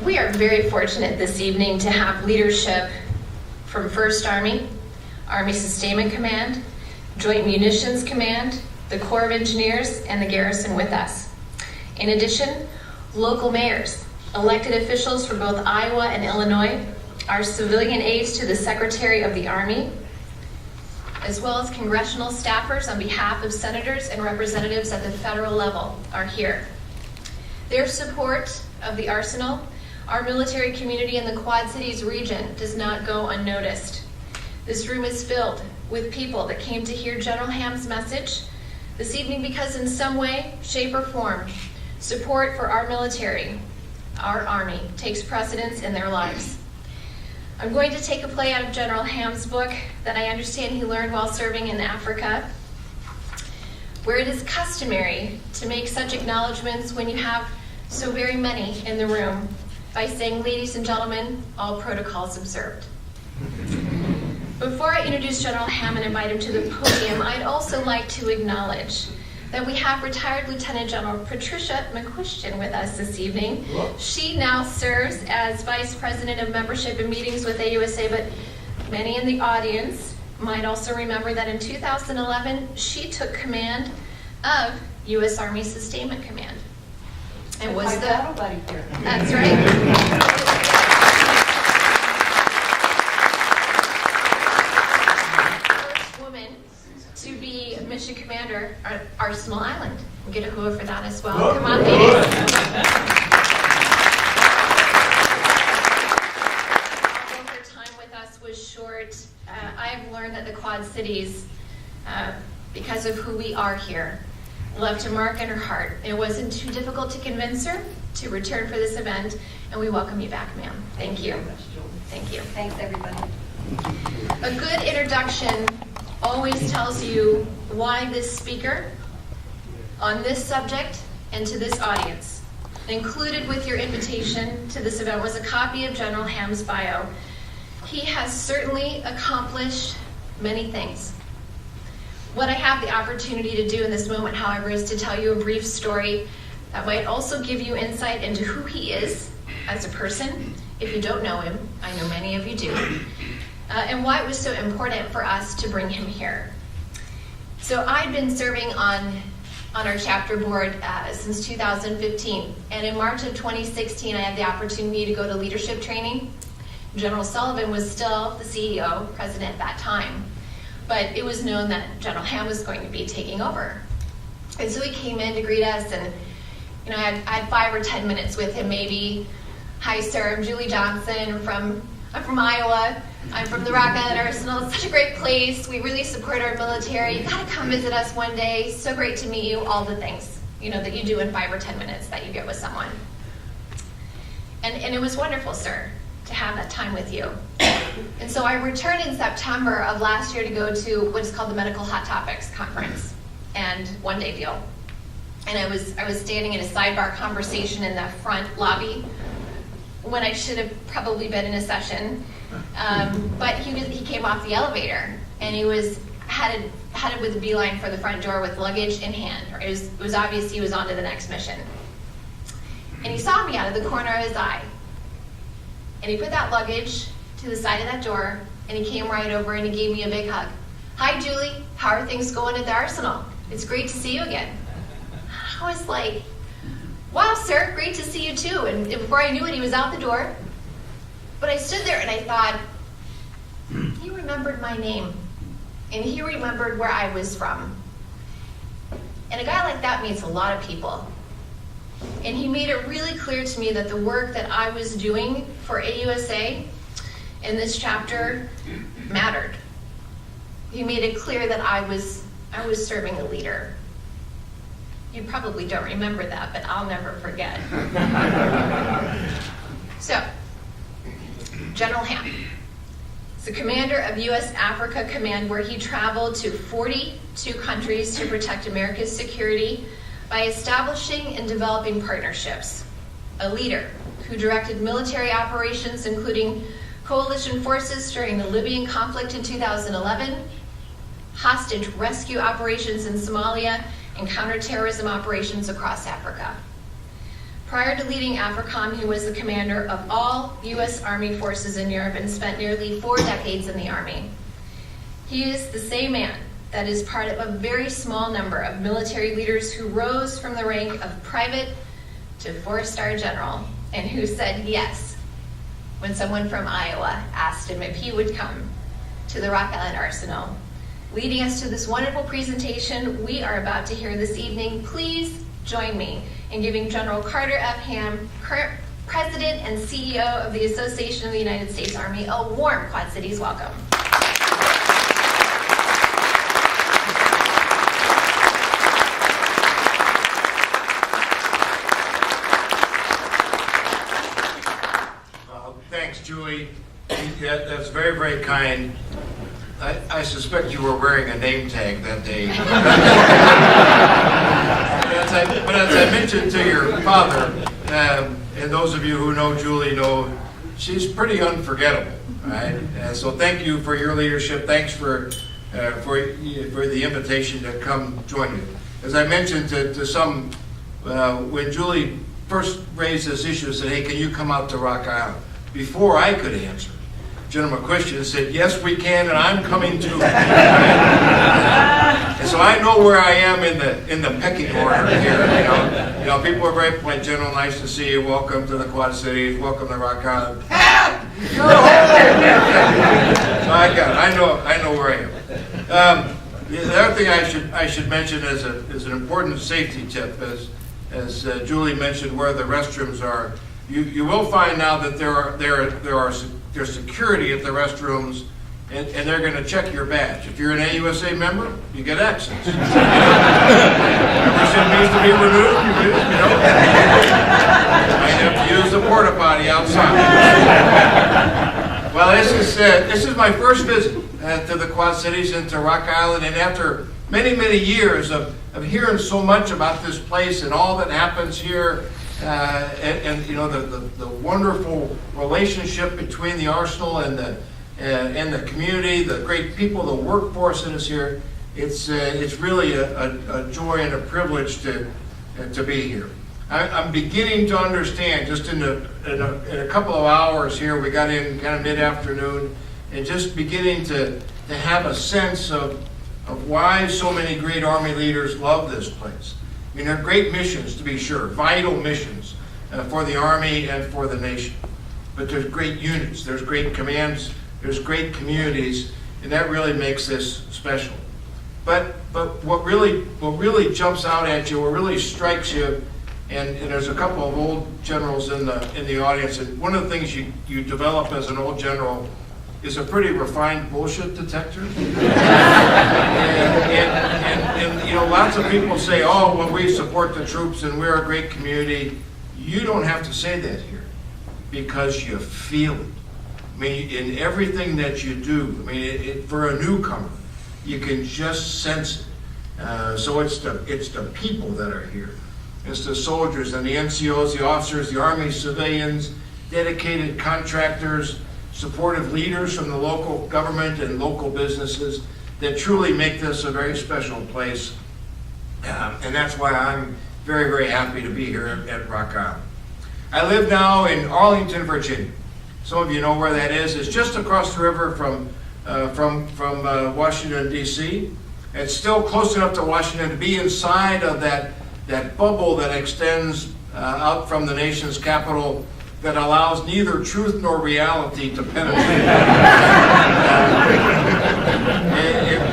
We are very fortunate this evening to have leadership from 1st Army, Army Sustainment Command, Joint Munitions Command, the Corps of Engineers, and the Garrison with us. In addition, local mayors, elected officials from both Iowa and Illinois, our civilian aides to the Secretary of the Army, as well as congressional staffers on behalf of senators and representatives at the federal level are here. Their support of the Arsenal, our military community in the Quad Cities region, does not go unnoticed. This room is filled with people that came to hear General Ham's message this evening because in some way, shape, or form, support for our military, our Army, takes precedence in their lives. I'm going to take a play out of General Ham's book that I understand he learned while serving in Africa, where it is customary to make such acknowledgments when you have so very many in the room by saying, "Ladies and gentlemen, all protocols observed." Before I introduce General Ham and invite him to the podium, I'd also like to acknowledge that we have retired Lieutenant General Patricia McQuistion with us this evening. She now serves as Vice President of Membership and Meetings with AUSA, but many in the audience might also remember that in 2011, she took command of U.S. Army Sustainment Command. And was the battle buddy here. That's right. First woman to be mission commander at Arsenal Island. We'll get a hooah for that as well. Whoa. Come on, ladies. Although her time with us was short, I've learned that the Quad Cities, because of who we are here, left a mark in her heart. It wasn't too difficult to convince her to return for this event, and we welcome you back, ma'am. Thank you. Thank you. Thanks, everybody. A good introduction always tells you why this speaker on this subject and to this audience. Included with your invitation to this event was a copy of General Ham's bio. He has certainly accomplished many things. What I have the opportunity to do in this moment, however, is to tell you a brief story that might also give you insight into who he is as a person, if you don't know him. I know many of you do. And why it was so important for us to bring him here. So I'd been serving on our chapter board since 2015. And in March of 2016, I had the opportunity to go to leadership training. General Sullivan was still the CEO, president at that time. But it was known that General Ham was going to be taking over. And so he came in to greet us, and I had 5 or 10 minutes with him maybe. "Hi, sir, I'm Julie Johnson. I'm from Iowa. I'm from the Rock Island Arsenal. It's such a great place. We really support our military. You gotta come visit us one day. So great to meet you." All the things, that you do in 5 or 10 minutes that you get with someone. And it was wonderful, sir, to have that time with you. And so I returned in September of last year to go to what is called the Medical Hot Topics Conference and one day deal. And I was standing in a sidebar conversation in the front lobby when I should have probably been in a session. But he came off the elevator and he was headed with a beeline for the front door with luggage in hand. It was obvious he was on to the next mission. And he saw me out of the corner of his eye. And he put that luggage to the side of that door, and he came right over and he gave me a big hug. "Hi, Julie. How are things going at the Arsenal? It's great to see you again." I was like, "Wow, sir, great to see you too." And before I knew it, he was out the door. But I stood there and I thought, he remembered my name, and he remembered where I was from. And a guy like that meets a lot of people. And he made it really clear to me that the work that I was doing for AUSA in this chapter mattered. He made it clear that I was serving a leader. You probably don't remember that, but I'll never forget. So, General Ham is the commander of U.S. Africa Command, where he traveled to 42 countries to protect America's security by establishing and developing partnerships. A leader who directed military operations, including coalition forces during the Libyan conflict in 2011, hostage rescue operations in Somalia, and counterterrorism operations across Africa. Prior to leading AFRICOM, he was the commander of all U.S. Army forces in Europe and spent nearly 4 decades in the Army. He is the same man that is part of a very small number of military leaders who rose from the rank of private to 4-star general, and who said yes when someone from Iowa asked him if he would come to the Rock Island Arsenal. Leading us to this wonderful presentation we are about to hear this evening, please join me in giving General Carter F. Ham, President and CEO of the Association of the United States Army, a warm Quad Cities welcome. Thanks, Julie. That's very, very kind. I suspect you were wearing a name tag that day. But as I mentioned to your father, and those of you who know Julie know, she's pretty unforgettable, right? So thank you for your leadership. Thanks for the invitation to come join you. As I mentioned to some, when Julie first raised this issue, said, "Hey, can you come out to Rock Island?" Before I could answer, General McQuistion said, "Yes, we can, and I'm coming too." And so I know where I am in the pecking order here. You know, people are very polite. "General, nice to see you. Welcome to the Quad Cities. Welcome to Rock Island." You're home. So I know where I am. The other thing I should mention is an important safety tip, as Julie mentioned, where the restrooms are. You will find now that there's security at the restrooms, and they're going to check your badge. If you're an AUSA member, you get access. Membership needs to be renewed. You might have to use the porta potty outside. Well, this is my first visit to the Quad Cities and to Rock Island, and after many, many years of hearing so much about this place and all that happens here. And you know, the wonderful relationship between the Arsenal and the community, the great people, the workforce that is here. It's really a joy and a privilege to be here. I'm beginning to understand. Just in a couple of hours here, we got in kind of mid-afternoon, and just beginning to have a sense of why so many great Army leaders love this place. I mean, they're great missions, to be sure, vital missions for the Army and for the nation. But there's great units, there's great commands, there's great communities, and that really makes this special. But what really jumps out at you, what really strikes you, and there's a couple of old generals in the audience, and one of the things you develop as an old general is a pretty refined bullshit detector. and you know, lots of people say, "Oh, well, we support the troops and we're a great community." You don't have to say that here, because you feel it. I mean, in everything that you do. I mean, for a newcomer, you can just sense it. So it's the people that are here. It's the soldiers and the NCOs, the officers, the Army civilians, dedicated contractors, supportive leaders from the local government and local businesses that truly make this a very special place. And that's why I'm very, very happy to be here at Rock Island. I live now in Arlington, Virginia. Some of you know where that is. It's just across the river from Washington, D.C. It's still close enough to Washington to be inside of that bubble that extends out from the nation's capital, that allows neither truth nor reality to penetrate.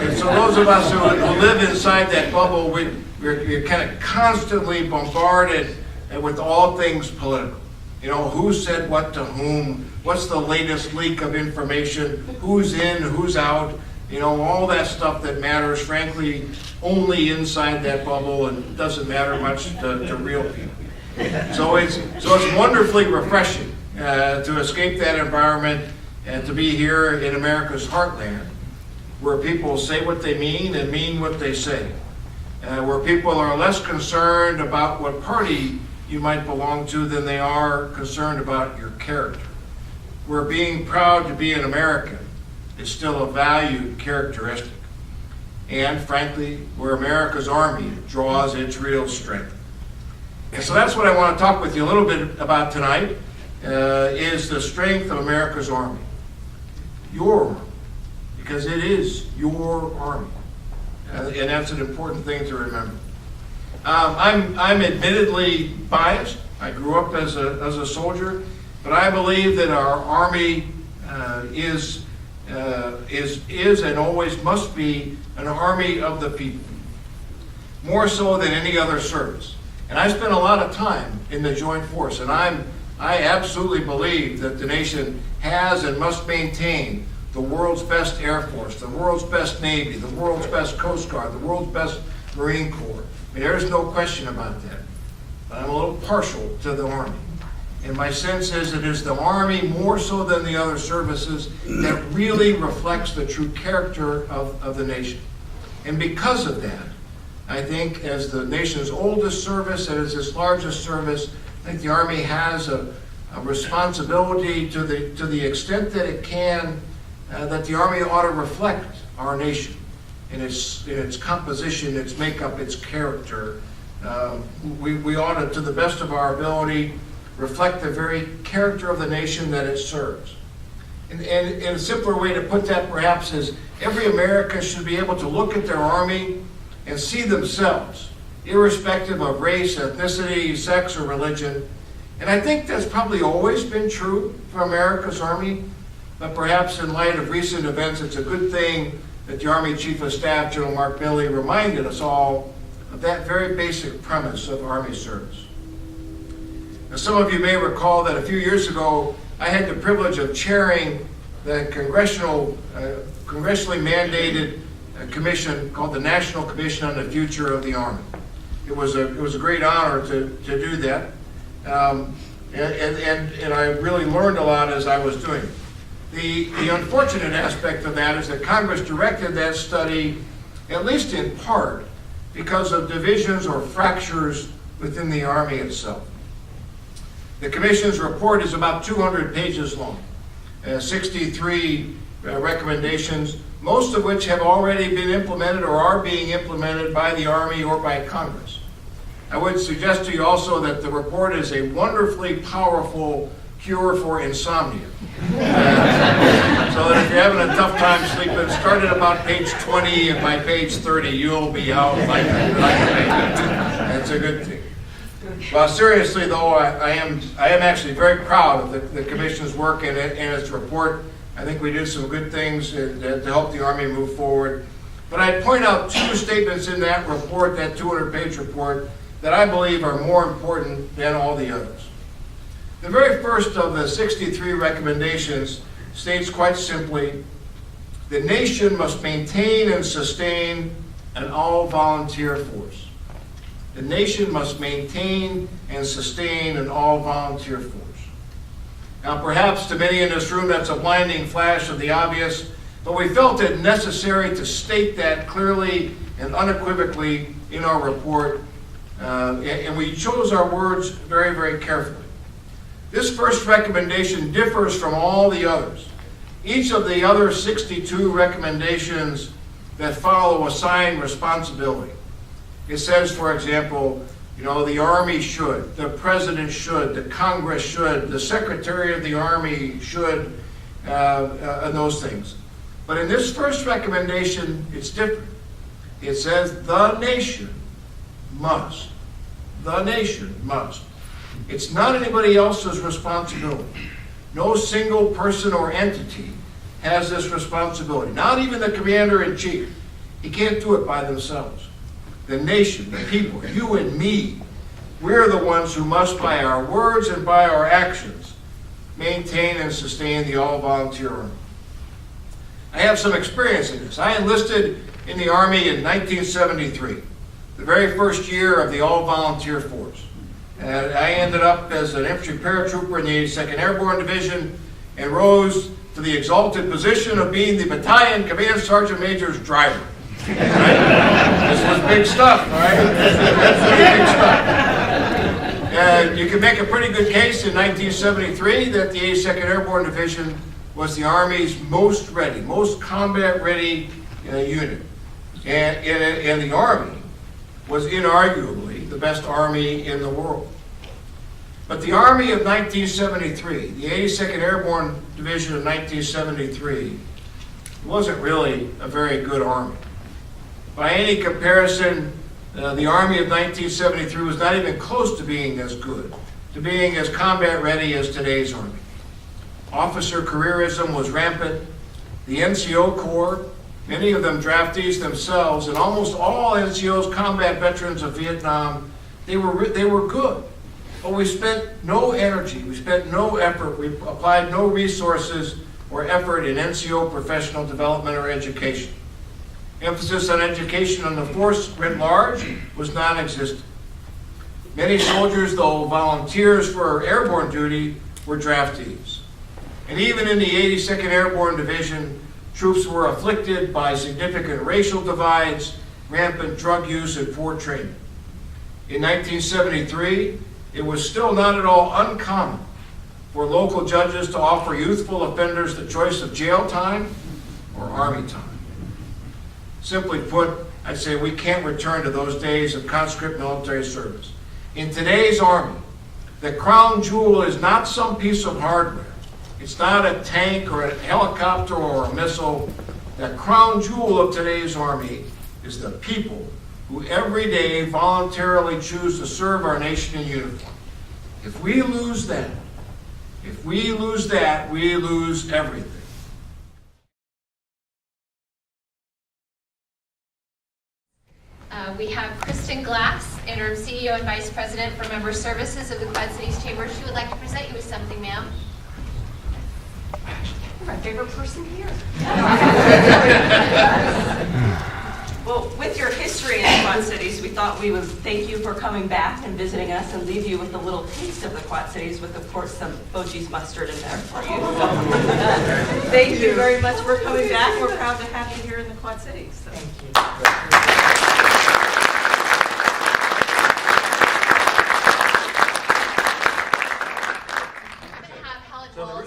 And so those of us who live inside that bubble, we're kind of constantly bombarded with all things political. You know, who said what to whom, what's the latest leak of information, who's in, who's out, you know, all that stuff that matters, frankly, only inside that bubble, and doesn't matter much to real people. So it's wonderfully refreshing to escape that environment and to be here in America's heartland, where people say what they mean and mean what they say, where people are less concerned about what party you might belong to than they are concerned about your character, where being proud to be an American is still a valued characteristic, and frankly, where America's Army draws its real strength. And so that's what I want to talk with you a little bit about tonight, is the strength of America's Army. Your Army, because it is your Army. And that's an important thing to remember. I'm admittedly biased. I grew up as a soldier, but I believe that our Army is and always must be an army of the people, more so than any other service. And I spent a lot of time in the Joint Force, and I absolutely believe that the nation has and must maintain the world's best Air Force, the world's best Navy, the world's best Coast Guard, the world's best Marine Corps. I mean, there's no question about that. But I'm a little partial to the Army. And my sense is it is the Army, more so than the other services, that really reflects the true character of the nation. And because of that, I think as the nation's oldest service and as its largest service, I think the Army has a responsibility to the extent that it can, that the Army ought to reflect our nation in its composition, its makeup, its character. We ought to the best of our ability, reflect the very character of the nation that it serves. And a simpler way to put that perhaps is every American should be able to look at their Army and see themselves, irrespective of race, ethnicity, sex, or religion. And I think that's probably always been true for America's Army, but perhaps in light of recent events, it's a good thing that the Army Chief of Staff, General Mark Milley, reminded us all of that very basic premise of Army service. Now, some of you may recall that a few years ago, I had the privilege of chairing the congressionally mandated commission called the National Commission on the Future of the Army. It was a great honor to do that, and I really learned a lot as I was doing it. The unfortunate aspect of that is that Congress directed that study, at least in part, because of divisions or fractures within the Army itself. The Commission's report is about 200 pages long, 63 recommendations, most of which have already been implemented or are being implemented by the Army or by Congress. I would suggest to you also that the report is a wonderfully powerful cure for insomnia. So that if you're having a tough time sleeping, start at about page 20, and by page 30 you'll be out like a baby. That's a good thing. Well, seriously though, I am actually very proud of the Commission's work and its report. I think we did some good things to help the Army move forward. But I'd point out two statements in that report, that 200-page report, that I believe are more important than all the others. The very first of the 63 recommendations states quite simply, the nation must maintain and sustain an all-volunteer force. The nation must maintain and sustain an all-volunteer force. Now, perhaps to many in this room that's a blinding flash of the obvious, but we felt it necessary to state that clearly and unequivocally in our report, and we chose our words very, very carefully. This first recommendation differs from all the others. Each of the other 62 recommendations that follow assign responsibility. It says, for example, the Army should, the President should, the Congress should, the Secretary of the Army should, and those things. But in this first recommendation, it's different. It says the nation must. The nation must. It's not anybody else's responsibility. No single person or entity has this responsibility. Not even the commander-in-chief. He can't do it by themselves. The nation, the people, you and me, we're the ones who must, by our words and by our actions, maintain and sustain the all-volunteer Army. I have some experience in this. I enlisted in the Army in 1973, the very first year of the all-volunteer force. And I ended up as an infantry paratrooper in the 82nd Airborne Division and rose to the exalted position of being the battalion command sergeant major's driver. Right? This was big stuff, all right? That's really big stuff. And you can make a pretty good case in 1973 that the 82nd Airborne Division was the Army's most ready, most combat-ready unit. And the Army was inarguably the best Army in the world. But the Army of 1973, the 82nd Airborne Division of 1973, wasn't really a very good Army. By any comparison, the Army of 1973 was not even close to being as good, to being as combat ready as today's Army. Officer careerism was rampant. The NCO Corps, many of them draftees themselves, and almost all NCOs combat veterans of Vietnam, they were good. But we spent no energy, we spent no effort, we applied no resources or effort in NCO professional development or education. Emphasis on education on the force writ large was non-existent. Many soldiers, though volunteers for airborne duty, were draftees. And even in the 82nd Airborne Division, troops were afflicted by significant racial divides, rampant drug use, and poor training. In 1973, it was still not at all uncommon for local judges to offer youthful offenders the choice of jail time or Army time. Simply put, I'd say we can't return to those days of conscript military service. In today's Army, the crown jewel is not some piece of hardware. It's not a tank or a helicopter or a missile. The crown jewel of today's Army is the people who every day voluntarily choose to serve our nation in uniform. If we lose that, we lose everything. We have Kristen Glass, Interim CEO and Vice President for Member Services of the Quad Cities Chamber. She would like to present you with something, ma'am. You're my favorite person here. Well, with your history in the Quad Cities, we thought we would thank you for coming back and visiting us and leave you with a little taste of the Quad Cities with, of course, some Boji's mustard in there for you. Thank you very much for coming back. We're proud to have you here in the Quad Cities. So. Thank you.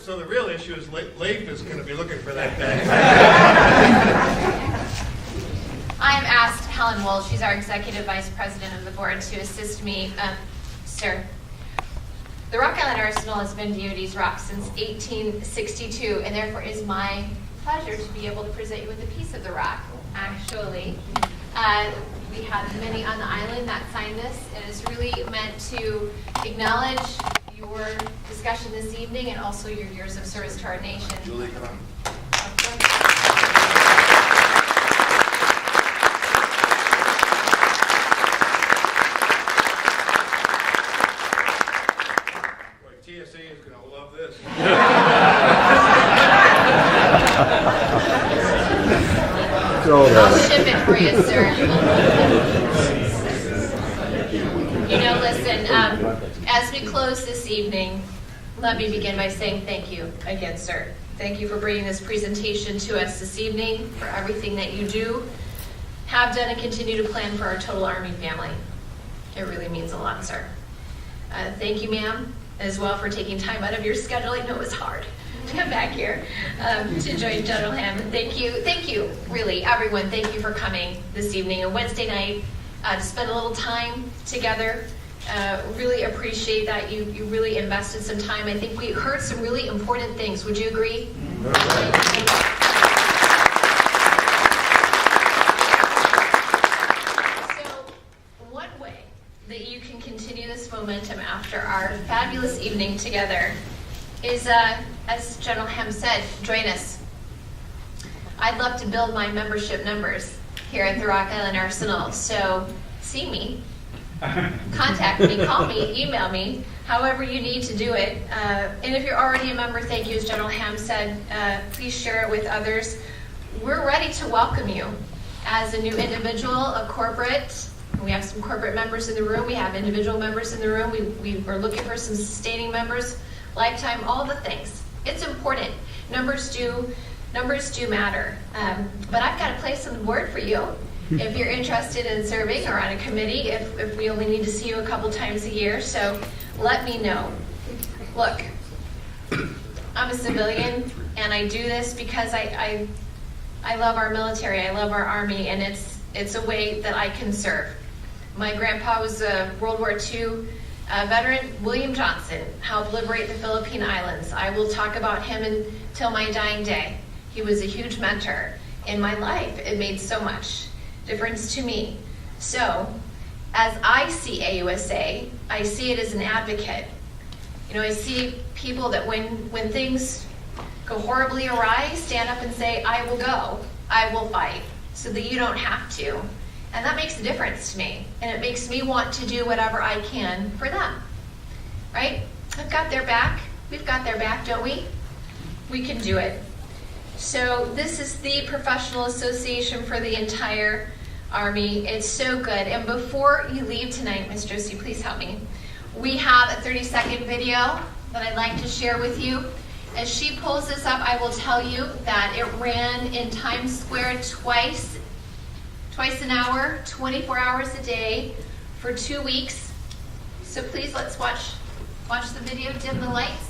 So the real issue is Leif is going to be looking for that bag. I have asked Helen Wohl, she's our Executive Vice President of the Board, to assist me. Sir, the Rock Island Arsenal has been DoD's rock since 1862, and therefore it is my pleasure to be able to present you with a piece of the rock. Actually, we have many on the island that signed this, and it's really meant to acknowledge your discussion this evening and also your years of service to our nation. Julie, come on. Boy, TSA is going to love this. I'll ship it for you, sir. Listen, as we close this evening, let me begin by saying thank you again, sir. Thank you for bringing this presentation to us this evening, for everything that you do, have done, and continue to plan for our total Army family. It really means a lot, sir. Thank you, ma'am, as well, for taking time out of your schedule. I know it was hard to come back here to join General Ham. Thank you, really, everyone. Thank you for coming this evening, a Wednesday night, to spend a little time together. Really appreciate that you really invested some time. I think we heard some really important things. Would you agree? So, one way that you can continue this momentum after our fabulous evening together is, as General Ham said, join us. I'd love to build my membership numbers here at the Rock Island Arsenal. So, see me. Contact me, call me, email me, however you need to do it. And if you're already a member, thank you, as General Ham said, please share it with others. We're ready to welcome you as a new individual, a corporate. We have some corporate members in the room. We have individual members in the room. We are looking for some sustaining members, lifetime, all the things. It's important. Numbers do matter. But I've got a place on the board for you. If you're interested in serving or on a committee, if we only need to see you a couple times a year, so let me know. Look, I'm a civilian, and I do this because I love our military, I love our Army, and it's a way that I can serve. My grandpa was a World War II veteran. William Johnson helped liberate the Philippine Islands. I will talk about him until my dying day. He was a huge mentor in my life. It made so much difference to me. So, as I see AUSA, I see it as an advocate. You know, I see people that when things go horribly awry, stand up and say, I will go, I will fight, so that you don't have to. And that makes a difference to me. And it makes me want to do whatever I can for them. Right? I've got their back. We've got their back, don't we? We can do it. So this is the professional association for the entire Army. It's so good. And before you leave tonight, Ms. Josie, please help me. We have a 30-second video that I'd like to share with you. As she pulls this up, I will tell you that it ran in Times Square twice an hour, 24 hours a day for 2 weeks. So please, let's watch the video, dim the lights.